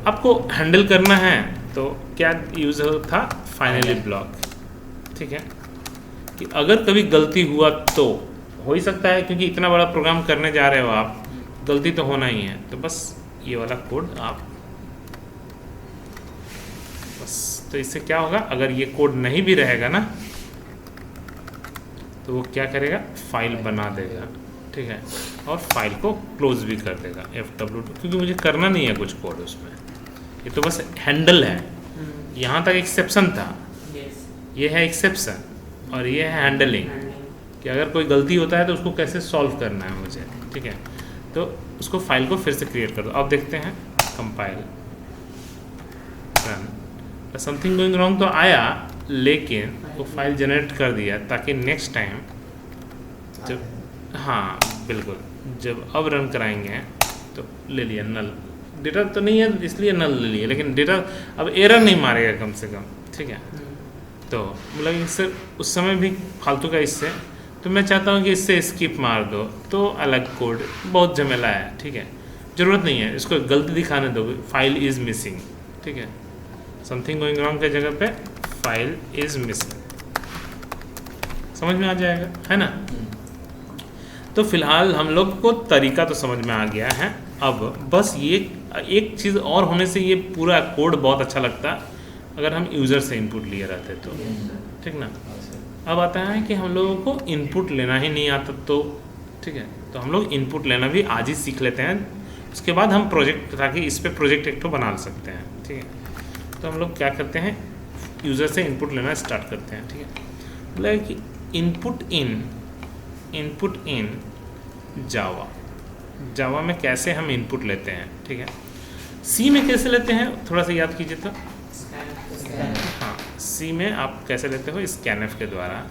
आपको हैंडल करना है तो क्या यूज़ था, फाइनली ब्लॉक। ठीक है, कि अगर कभी गलती हुआ तो हो ही सकता है, क्योंकि इतना बड़ा प्रोग्राम करने जा रहे हो आप, गलती तो होना ही है, तो बस ये वाला कोड आप बस। तो इससे क्या होगा, अगर ये कोड नहीं भी रहेगा ना, तो वो क्या करेगा, फाइल बना देगा। ठीक है, और फाइल को क्लोज भी कर देगा F12, क्योंकि मुझे करना नहीं है कुछ कोड उसमें, ये तो बस हैंडल है। यहाँ तक एक्सेप्शन था, ये है एक्सेप्शन, और ये है हैंडलिंग, कि अगर कोई गलती होता है तो उसको कैसे सॉल्व करना है मुझे। ठीक है, तो उसको फाइल को फिर से क्रिएट कर दो। अब देखते हैं compile run, something going wrong तो आया, लेकिन वो फाइल जनरेट कर दिया, ताकि नेक्स्ट टाइम जब, हाँ बिल्कुल, जब अब रन कराएंगे तो ले लिया नल, डेटा तो नहीं है इसलिए नल ले लिया, लेकिन डेटा अब एरर नहीं मारेगा कम से कम। ठीक है, तो मतलब सर उस समय भी फालतू का इससे तो मैं चाहता हूँ कि इससे स्किप मार दो, तो अलग कोड, बहुत झमेला है, ठीक है, ज़रूरत नहीं है, इसको गलती दिखाने दो, फाइल इज़ मिसिंग, ठीक है, समथिंग गोइंग रॉन्ग के जगह पे फाइल इज़ मिसिंग, समझ में आ जाएगा, है ना। तो फिलहाल हम लोग को तरीका तो समझ में आ गया है। अब बस ये एक चीज़ और होने से ये पूरा कोड बहुत अच्छा लगता अगर हम यूज़र से इनपुट लिए रहते तो, ठीक ना। अब आता है कि हम लोगों को इनपुट लेना ही नहीं आता तो, ठीक है, तो हम लोग इनपुट लेना भी आज ही सीख लेते हैं, उसके बाद हम प्रोजेक्ट, ताकि इस पर प्रोजेक्ट एक तो बना सकते हैं, ठीक है। तो हम लोग क्या करते हैं, यूज़र से इनपुट लेना स्टार्ट करते हैं, ठीक है। बोला कि इनपुट इन जावा में कैसे हम इनपुट लेते हैं, ठीक है। सी में कैसे लेते हैं, थोड़ा सा याद कीजिए तो। हाँ, सी में आप कैसे लेते हो, स्कैनएफ के द्वारा,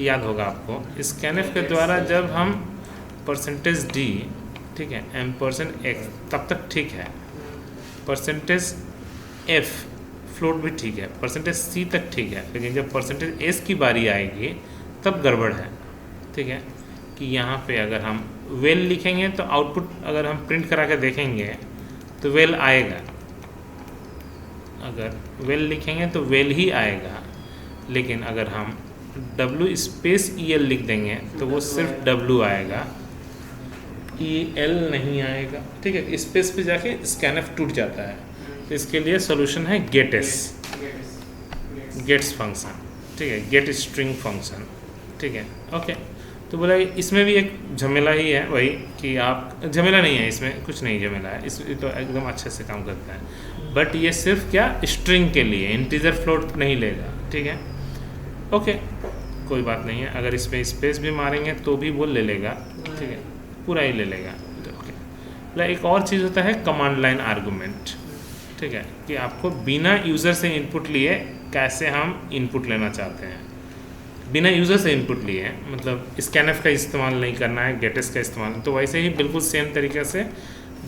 याद होगा आपको। स्कैनएफ के द्वारा जब हम %d, ठीक है, %x तब तक ठीक है, %f फ्लोट भी ठीक है, %c तक ठीक है, लेकिन जब %s की बारी आएगी तब गड़बड़ है, ठीक है। कि यहाँ पे अगर हम वेल लिखेंगे तो आउटपुट अगर हम प्रिंट करा के देखेंगे तो वेल आएगा, अगर वेल लिखेंगे तो वेल ही आएगा, लेकिन अगर हम W_EL लिख देंगे तो वो सिर्फ W आएगा, EL नहीं आएगा, ठीक है। स्पेस पे जाके स्कैनएफ टूट जाता है, तो इसके लिए सोल्यूशन है गेट्स फंक्शन, ठीक है, गेट स्ट्रिंग फंक्शन, ठीक है, ओके। तो बोला इसमें भी एक झमेला ही है, वही कि आप, झमेला नहीं है इसमें, कुछ नहीं झमेला है, इस तो एकदम अच्छे से काम करता है, बट ये सिर्फ क्या स्ट्रिंग के लिए, इंटीजर फ्लोट नहीं लेगा, ठीक है, ओके, कोई बात नहीं है। अगर इसमें स्पेस भी मारेंगे तो भी वो ले लेगा, ठीक है, पूरा ही ले लेगा, ओके। बोला एक और चीज़ होता है कमांड लाइन आर्गूमेंट, ठीक है, कि आपको बिना यूज़र से इनपुट लिए कैसे हम इनपुट लेना चाहते हैं, बिना यूज़र से इनपुट लिए, मतलब स्कैनएफ का इस्तेमाल नहीं करना है, गेटेस का इस्तेमाल, तो वैसे ही बिल्कुल सेम तरीके से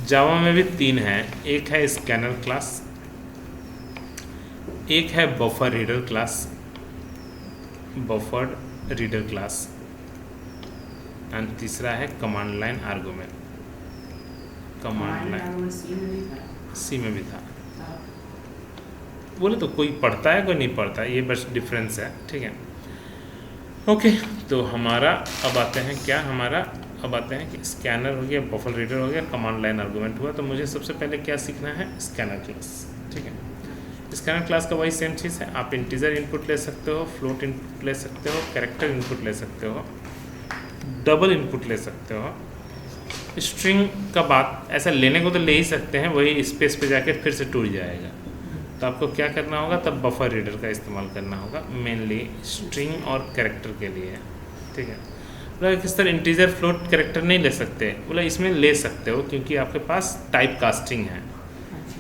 जावा में भी 3 है, एक है स्कैनर क्लास, एक है बफर रीडर क्लास, एंड तीसरा है command line argument. Command line C में भी था, बोले तो कोई पढ़ता है कोई नहीं पढ़ता, ये बस डिफरेंस है, ठीक है, ओके। तो हमारा अब आते हैं कि स्कैनर हो गया, बफर रीडर हो गया, कमांड लाइन आर्गूमेंट हुआ, तो मुझे सबसे पहले क्या सीखना है, स्कैनर क्लास, ठीक है। स्कैनर क्लास का वही सेम चीज़ है, आप इंटीजर इनपुट ले सकते हो, फ्लोट इनपुट ले सकते हो, कैरेक्टर इनपुट ले सकते हो, डबल इनपुट ले सकते हो। स्ट्रिंग का बात ऐसा लेने को तो ले ही सकते हैं, वही स्पेस पे जाके फिर से टूट जाएगा, तो आपको क्या करना होगा, तब बफर रीडर का इस्तेमाल करना होगा, मेनली स्ट्रिंग और कैरेक्टर के लिए, ठीक है। बोला किस तरह इंटीजर फ्लोट कैरेक्टर नहीं ले सकते, बोला इसमें ले सकते हो, क्योंकि आपके पास टाइप कास्टिंग है,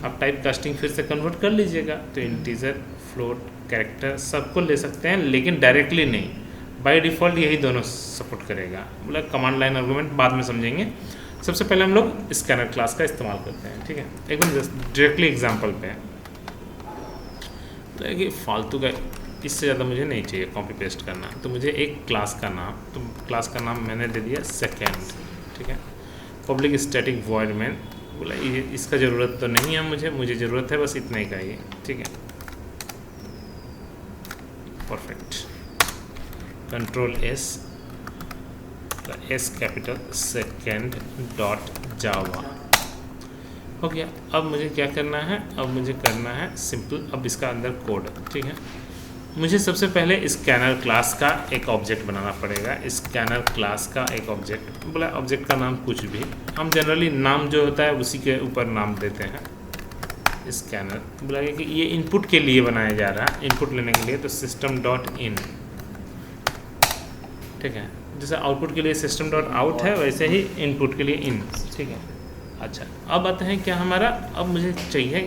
आप टाइप कास्टिंग फिर से कन्वर्ट कर लीजिएगा, तो इंटीजर फ्लोट कैरेक्टर सबको ले सकते हैं, लेकिन डायरेक्टली नहीं, बाय डिफ़ॉल्ट यही दोनों सपोर्ट करेगा। बोला कमांड लाइन आर्गूमेंट बाद में समझेंगे, सबसे पहले हम लोग स्कैनर क्लास का इस्तेमाल करते हैं, ठीक है। एकदम डायरेक्टली एग्जाम्पल पे कि फालतू का इससे ज़्यादा मुझे नहीं चाहिए कॉपी पेस्ट करना, तो मुझे एक क्लास का नाम, तो क्लास का नाम मैंने दे दिया सेकेंड, ठीक है, पब्लिक स्टैटिक वॉइड मेन। बोला ये इसका ज़रूरत तो नहीं है, मुझे ज़रूरत है बस इतने का ही, ठीक है, perfect. Control S, S capital second dot Java हो गया। अब मुझे क्या करना है, अब मुझे करना है सिंपल, अब इसका अंदर कोड, ठीक है। मुझे सबसे पहले स्कैनर क्लास का एक ऑब्जेक्ट बनाना पड़ेगा, स्कैनर क्लास का एक ऑब्जेक्ट, बोला ऑब्जेक्ट का नाम कुछ भी, हम जनरली नाम जो होता है उसी के ऊपर नाम देते हैं, स्कैनर। बोला कि ये इनपुट के लिए बनाया जा रहा है, इनपुट लेने के लिए, तो system.in, ठीक है, जैसे आउटपुट के लिए system.out है, वैसे ही इनपुट के लिए इन, ठीक है। अच्छा, अब आता है क्या हमारा, अब मुझे चाहिए,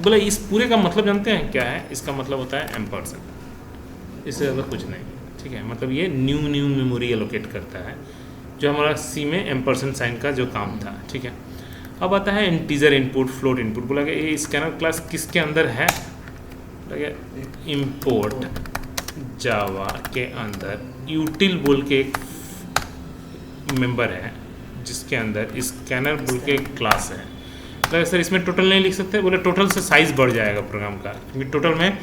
बोला इस पूरे का मतलब जानते हैं क्या है, इसका मतलब होता है %, इससे ज़्यादा कुछ नहीं, ठीक है, मतलब ये न्यू मेमोरी एलोकेट करता है, जो हमारा सी में % साइन का जो काम था, ठीक है। अब आता है इंटीजर इनपुट, फ्लोट इनपुट। बोला कि ये स्कैनर क्लास किसके अंदर है, इम्पोर्ट जावा के अंदर यूटिल बोल के एक मेंबर है जिसके अंदर स्कैनर बोल के एक क्लास है। तो सर इसमें टोटल नहीं लिख सकते, बोले टोटल से साइज़ बढ़ जाएगा प्रोग्राम का, क्योंकि टोटल में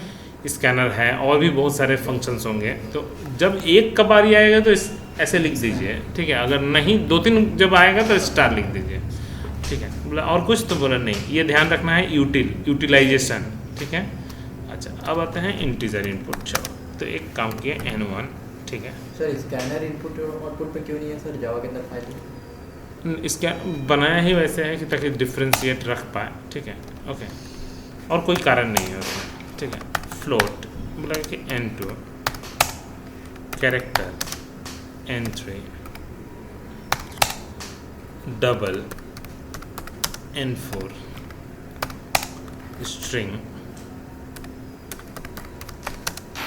स्कैनर है और भी बहुत सारे फंक्शंस होंगे। तो जब एक का बारी आएगा तो ऐसे लिख दीजिए, ठीक है। अगर नहीं 2-3 जब आएगा तो स्टार लिख दीजिए, ठीक है। बोला और कुछ, तो बोला नहीं, ये ध्यान रखना है यूटिलाइजेशन, ठीक है। अच्छा, अब आते हैं इंटीजर इनपुट। चलो, तो एक काम किए N1, ठीक है। सर स्कैनर इनपुट और आउटपुट पे क्यों नहीं है सर जावा के अंदर फाइल? इसका बनाया ही वैसे है कि ताकि डिफ्रेंशिएट रख पाए, ठीक है, ओके। और कोई कारण नहीं है उसमें, ठीक है। फ्लोट बोला कि N2, character N3, double N4, string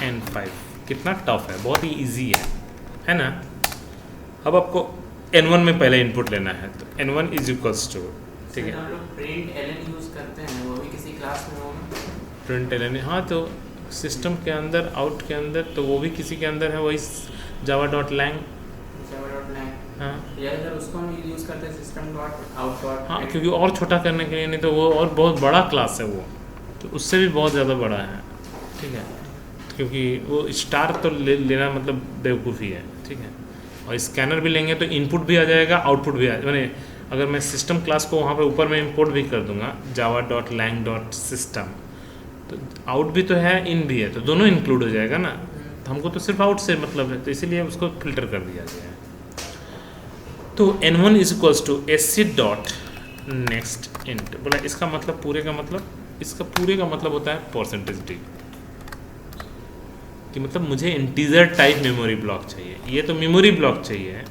N5। कितना टफ है, बहुत ही इजी है ना। अब आपको N1 में पहले इनपुट लेना है, तो N1 इज इक्वल्स टू, ठीक है। हम लोग प्रिंट एलन यूज करते हैं, वो भी किसी क्लास में होगा। प्रिंट एलन, हाँ, तो सिस्टम के अंदर, आउट के अंदर, तो वो भी किसी के अंदर है, वही java.lang। हाँ या अगर उसको हम यूज करते हैं सिस्टम डॉट आउट डॉट। हाँ, क्योंकि और छोटा करने के लिए, नहीं तो वो और बहुत बड़ा क्लास है वो, तो उससे भी बहुत ज़्यादा बड़ा है, ठीक है। क्योंकि वो स्टार तो लेना मतलब बेवकूफ़ी है, ठीक है। और स्कैनर भी लेंगे तो इनपुट भी आ जाएगा, आउटपुट भी आ जाएगा। मैंने अगर मैं सिस्टम क्लास को वहाँ पे ऊपर में इंपोर्ट भी कर दूंगा java.lang.system, तो आउट भी तो है, इन भी है, तो दोनों इंक्लूड हो जाएगा ना। तो हमको तो सिर्फ आउट से मतलब है, तो इसीलिए उसको फिल्टर कर दिया गया है। तो N1 is equals to SC dot next int. बोला इसका मतलब पूरे का मतलब, इसका पूरे का मतलब होता है %d, कि मतलब मुझे इंटीजर टाइप मेमोरी ब्लॉक चाहिए। ये तो मेमोरी ब्लॉक चाहिए,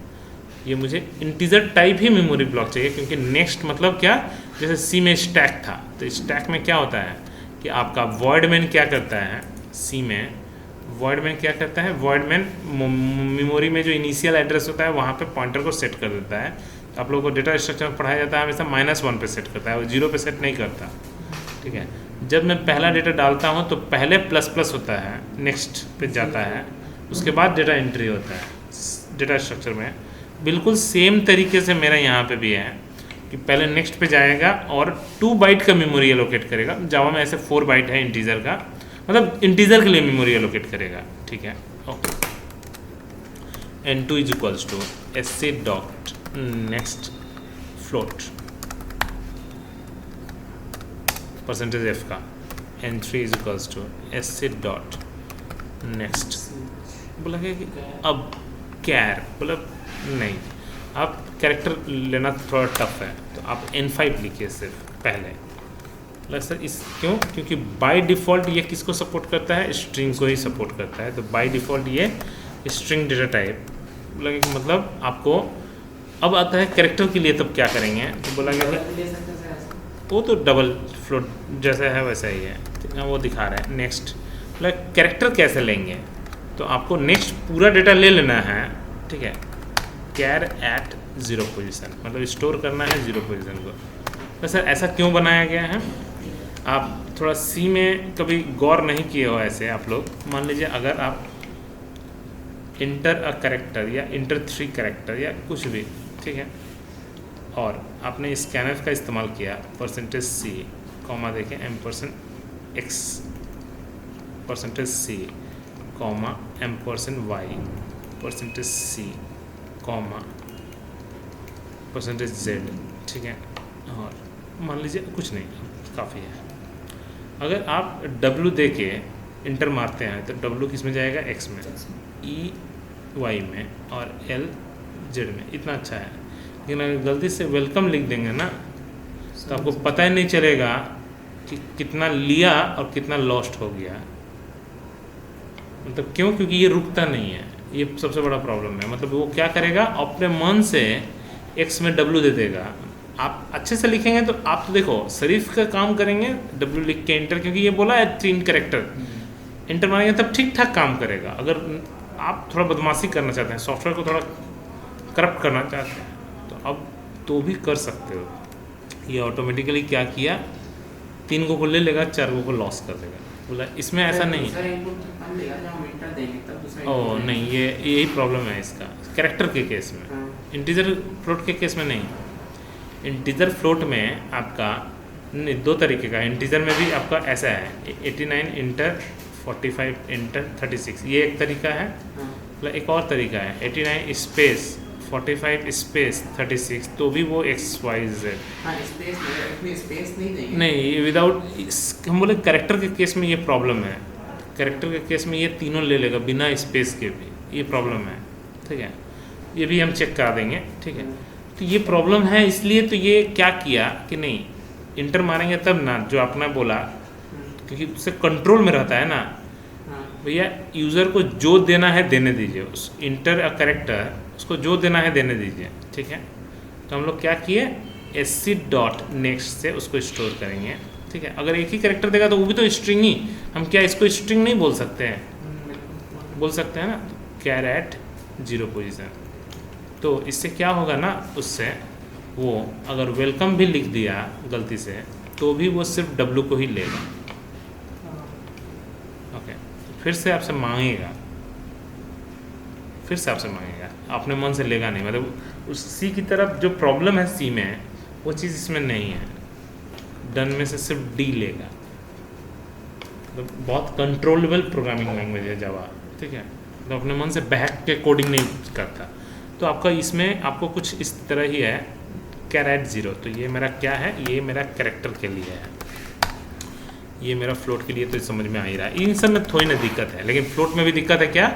ये मुझे इंटीजर टाइप ही मेमोरी ब्लॉक चाहिए, क्योंकि नेक्स्ट मतलब क्या, जैसे सी में स्टैक था, तो स्टैक में क्या होता है कि आपका वॉइड मैन क्या करता है, सी में वॉइड मैन क्या करता है, वॉइड मैन मेमोरी में जो इनिशियल एड्रेस होता है वहाँ पे पॉइंटर को सेट कर देता है। तो आप लोगों को डेटा स्ट्रक्चर में पढ़ाया जाता है हमेशा -1 पे सेट करता है, वो 0 पे सेट नहीं करता, ठीक है। जब मैं पहला डेटा डालता हूँ तो पहले ++ होता है, नेक्स्ट पे जाता है, उसके बाद डेटा एंट्री होता है डेटा स्ट्रक्चर में। बिल्कुल सेम तरीके से मेरा यहाँ पे भी है कि पहले नेक्स्ट पे जाएगा और 2 बाइट का मेमोरी एलोकेट करेगा। जावा में ऐसे 4 बाइट है इंटीजर का, मतलब इंटीजर के लिए मेमोरी एलोकेट करेगा, ठीक है, okay. N2 is equals to SC dot next float %f का। N3 is equals to SC dot next, बोला कि अब कैर, बोला नहीं, आप कैरेक्टर लेना थोड़ा टफ है, तो आप N5 लिखिए सिर्फ पहले। सर इस क्यों, क्योंकि बाय डिफ़ॉल्ट ये किसको सपोर्ट करता है, स्ट्रिंग को ही सपोर्ट करता है। तो बाय डिफ़ॉल्ट ये स्ट्रिंग डेटा टाइप, बोला कि मतलब आपको अब आता है कैरेक्टर के लिए, तब क्या करेंगे, तो बोला कि वो तो डबल फ्लोट जैसा है वैसा ही है, वो दिखा रहा है। नेक्स्ट बोला कैरेक्टर कैसे लेंगे, तो आपको नेक्स्ट पूरा डेटा ले लेना है, ठीक है। कैर एट 0 पोजिशन, मतलब स्टोर करना है 0 पोजिशन को। तो सर ऐसा क्यों बनाया गया है, आप थोड़ा सी में कभी गौर नहीं किए हो ऐसे आप लोग। मान लीजिए अगर आप इंटर अ कैरेक्टर या इंटर 3 कैरेक्टर या कुछ भी, ठीक है, और आपने स्कैनर का इस्तेमाल किया %c, कॉमा देखें %x, %c, comma %y, %c, comma %z, ठीक है। और मान लीजिए कुछ नहीं, काफ़ी है। अगर आप W दे के इंटर मारते हैं तो W किस में जाएगा, X में, E Y में, और L Z में। इतना अच्छा है, लेकिन अगर गलती से वेलकम लिख देंगे ना तो आपको पता ही नहीं चलेगा कि कितना लिया और कितना लॉस्ट हो गया। मतलब क्यों, क्योंकि ये रुकता नहीं है, ये सबसे बड़ा प्रॉब्लम है। मतलब वो क्या करेगा, अपने मन से X में W दे देगा। आप अच्छे से लिखेंगे तो आप तो देखो शरीफ का काम करेंगे, W लिख के इंटर, क्योंकि ये बोला है 3 कैरेक्टर इंटर मारेंगे तब ठीक ठाक काम करेगा। अगर आप थोड़ा बदमाशी करना चाहते हैं, सॉफ्टवेयर को थोड़ा करप्ट करना चाहते हैं, तो अब तो भी कर सकते हो। ये ऑटोमेटिकली क्या किया, 3 को ले लेगा, 4 को लॉस कर देगा। बोला इसमें ऐसा नहीं है। दूसरा इनपुट हम लेगा जब हम इंटर देंगे तब दूसरा ओ input नहीं, ये यही प्रॉब्लम है इसका कैरेक्टर के केस में। हाँ। इंटीजर फ्लोट के केस में नहीं। इंटीजर फ्लोट में आपका नहीं, दो तरीके का। इंटीजर में भी आपका ऐसा है 89 इंटर 45 इंटर 36, ये एक तरीका है। हाँ। मतलब एक और तरीका है 89 स्पेस 45 स्पेस 36, तो भी वो XYZ। हाँ स्पेस नहीं, इसमें स्पेस नहीं देंगे। नहीं, विदाउट हम बोले करेक्टर के केस में ये प्रॉब्लम है। करेक्टर के केस में ये तीनों ले लेगा बिना स्पेस के भी, ये प्रॉब्लम है। ठीक है, ये भी हम चेक करा देंगे। ठीक है, तो ये प्रॉब्लम है, इसलिए तो ये क्या किया कि नहीं इंटर मारेंगे तब ना, जो आपने बोला, क्योंकि उससे कंट्रोल में रहता है ना हाँ। भैया। यूज़र को जो देना है देने दीजिए, उस इंटर करेक्टर उसको जो देना है देने दीजिए। ठीक है, तो हम लोग क्या किए SC डॉट नेक्स्ट से उसको स्टोर करेंगे। ठीक है, अगर एक ही करेक्टर देगा तो वो भी तो स्ट्रिंग ही, हम क्या इसको स्ट्रिंग नहीं बोल सकते हैं? बोल सकते हैं ना, कैरेट 0 पोजीशन। तो इससे क्या होगा ना, उससे वो अगर वेलकम भी लिख दिया गलती से तो भी वो सिर्फ W को ही लेगा। ओके, फिर से आपसे मांगेगा, फिर से आपसे मांगेगा, अपने मन से लेगा नहीं। मतलब उस C की तरफ जो प्रॉब्लम है C में, वो चीज़ इसमें नहीं है। डन में से सिर्फ D लेगा। तो बहुत कंट्रोलेबल प्रोग्रामिंग लैंग्वेज है जावा। ठीक है, तो अपने मन से बहक के कोडिंग नहीं करता। तो आपका इसमें आपको कुछ इस तरह ही है कैरेट 0। तो ये मेरा क्या है, ये मेरा कैरेक्टर के लिए है, ये मेरा फ्लोट के लिए। तो समझ में आ ही रहा है, इन सब में थोड़ी ना दिक्कत है। लेकिन फ्लोट में भी दिक्कत है क्या,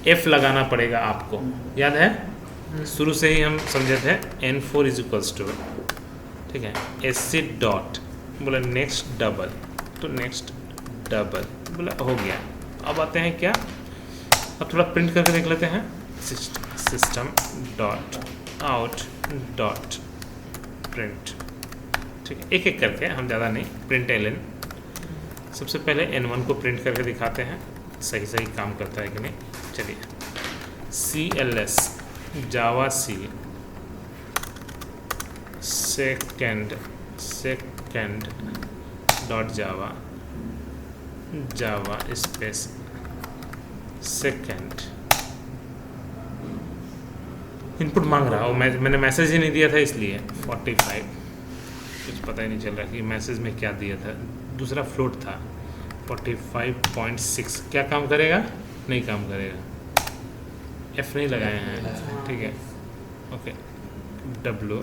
F लगाना पड़ेगा आपको, याद है शुरू से ही हम समझे थे N4 = ठीक है SC डॉट बोला नेक्स्ट डबल, तो नेक्स्ट डबल बोला हो गया। अब आते हैं क्या, अब थोड़ा प्रिंट करके देख लेते हैं। System dot out dot print. ठीक है, एक एक करके, हम ज़्यादा नहीं। प्रिंट ln, सबसे पहले N1 को प्रिंट करके दिखाते हैं सही सही काम करता है कि नहीं। चलिए CLS जावा C second dot Java space second. Input मांग रहा हो, मैंने मैसेज ही नहीं दिया था इसलिए 45, कुछ पता ही नहीं चल रहा कि मैसेज में क्या दिया था। दूसरा फ्लोट था 45.6, क्या काम करेगा, नहीं काम करेगा। F नहीं लगाए हैं। ठीक है, ओके W,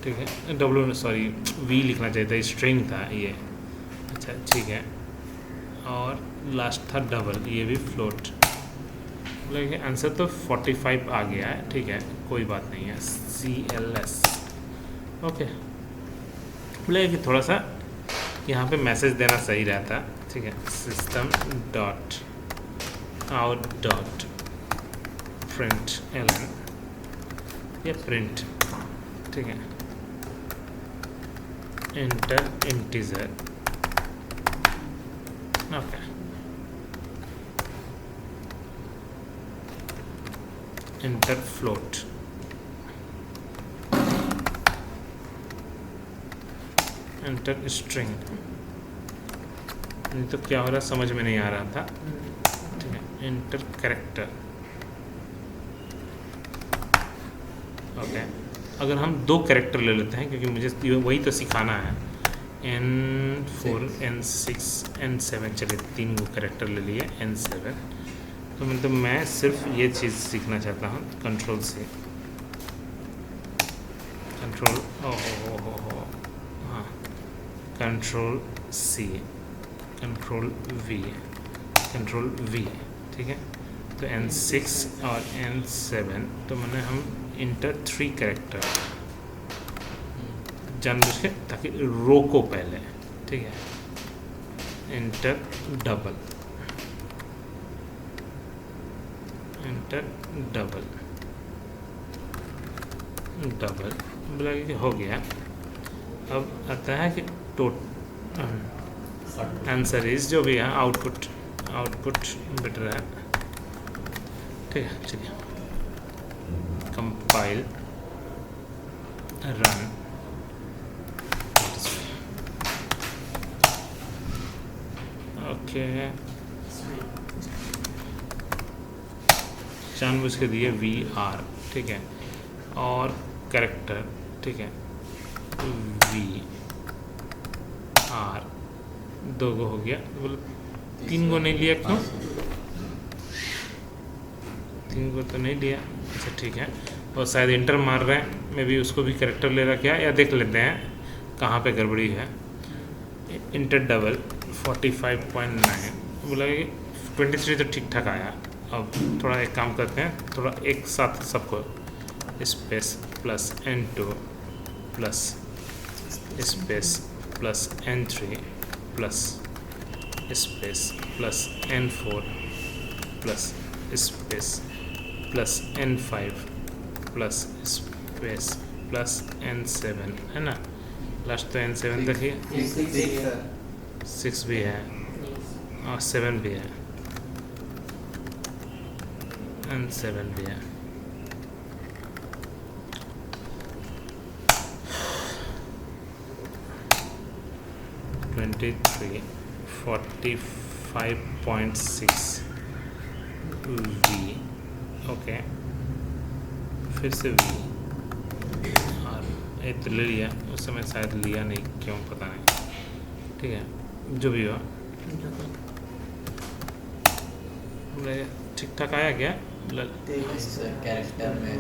ठीक है W सॉरी V लिखना चाहिए था, स्ट्रिंग था ये। अच्छा ठीक है, और लास्ट था डबल, ये भी फ्लोट। लेकिन आंसर तो 45 आ गया है। ठीक है, कोई बात नहीं है। CLS ओके, बोले कि थोड़ा सा यहाँ पे मैसेज देना सही रहता। ठीक है, system dot out dot print ln या प्रिंट। ठीक है, inter integer. Okay, inter float. Inter string. नहीं तो क्या हो रहा समझ में नहीं आ रहा था। ठीक है, इंटर कैरेक्टर। ओके, अगर हम 2 कैरेक्टर ले लेते हैं, क्योंकि मुझे वही तो सिखाना है। N4 N6 N7, चलिए 3 वो कैरेक्टर ले लिए N7। तो मतलब मैं सिर्फ ये चीज़ सीखना चाहता हूँ, कंट्रोल से कंट्रोल हाँ, कंट्रोल C कंट्रोल V। ठीक है, तो N6 और N7, तो मैंने हम इंटर 3 कैरेक्टर जानबूझ के, ताकि रोको पहले। ठीक है, इंटर डबल बोला कि हो गया। अब आता है कि आंसर इज जो भी है आउटपुट बेटर है। ठीक है, चलिए कंपाइल रन। ओके, जानबूझ के दिए VR, ठीक है, और कैरेक्टर, ठीक है, VR 2 गो हो गया, बोले 3 गो नहीं लिया क्यों? 3 गो तो नहीं लिया, अच्छा ठीक है, और शायद इंटर मार रहे हैं, मे भी उसको भी कैरेक्टर ले रहा क्या, या देख लेते हैं कहाँ पे गड़बड़ी है। इंटर डबल 45.9 बोला कि 23 तो ठीक ठाक आया। अब थोड़ा एक काम करते हैं, थोड़ा एक साथ सबको space plus N2 plus space plus N3 plus space plus N4 plus space plus N5 plus space plus N7, है ना, लास्ट तो N7 देखिए, 6 भी है और 7 भी है, N7 भी है। (23) 45.6 V, ओके, फिर से V, और ये तो ले लिया, उस समय शायद लिया नहीं, क्यों पता नहीं, ठीक है, जो भी हो ठीक ठाक आया क्या? कैरेक्टर में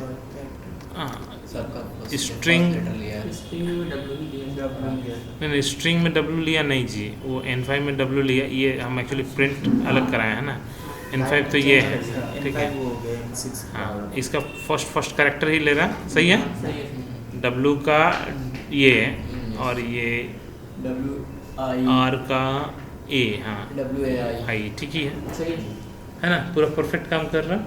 हाँ, सबका स्ट्रिंग लिया है। स्ट्रिंग में W ही लिया। नहीं, स्ट्रिंग में W लिया नहीं जी, वो N5 में W लिया, ये हम एक्चुअली प्रिंट अलग कराए हैं ना, N5 तो ये है, ठीक है, वो हो गया N6 हाँ, इसका फर्स्ट कैरेक्टर ही ले रहा, सही है, सही है। W का ये और ये R का A, हाँ WAI आई, ठीक ही सही है ना, पूरा परफेक्ट काम कर रहा,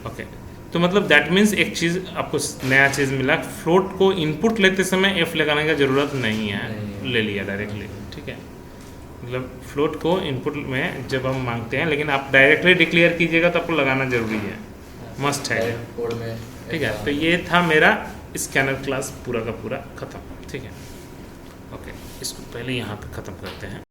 ओके। तो मतलब दैट मीन्स एक चीज़ आपको नया चीज़ मिला, फ्लोट को इनपुट लेते समय F लगाने का ज़रूरत नहीं है, ले लिया डायरेक्टली, ठीक है, मतलब फ्लोट को इनपुट में जब हम मांगते हैं, लेकिन आप डायरेक्टली डिक्लेयर कीजिएगा तो आपको लगाना ज़रूरी है, मस्ट है, कोड में, ठीक है। तो ये था मेरा स्कैनर क्लास पूरा का पूरा ख़त्म, ठीक है, ओके, इसको पहले यहाँ पे ख़त्म करते हैं।